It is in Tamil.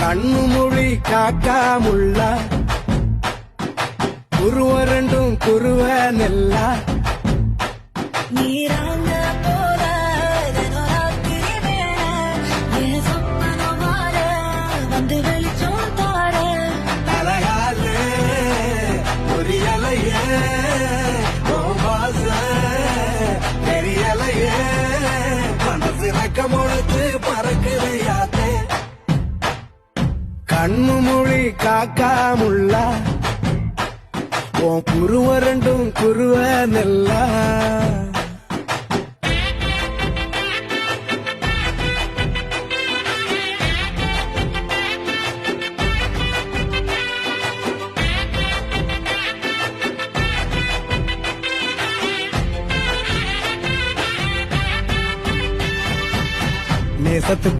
கண்ணு மொழி காக்காமுள்ள குருவ ரெண்டும் குருவ நெல்லா நீராங்க போல ராத்திரி வேளை என் சொப்பனம் மாற வந்து வெளிச்சம் தார அழகாலே புரியலையே தெரியலையே மனசு ரக்கமுழுத்து பறக்குதையாத்தே கண்ணு மொழி காக்காமுள்ள உன் குருவ ரெண்டும் குருவ நெல்லா நேசத்து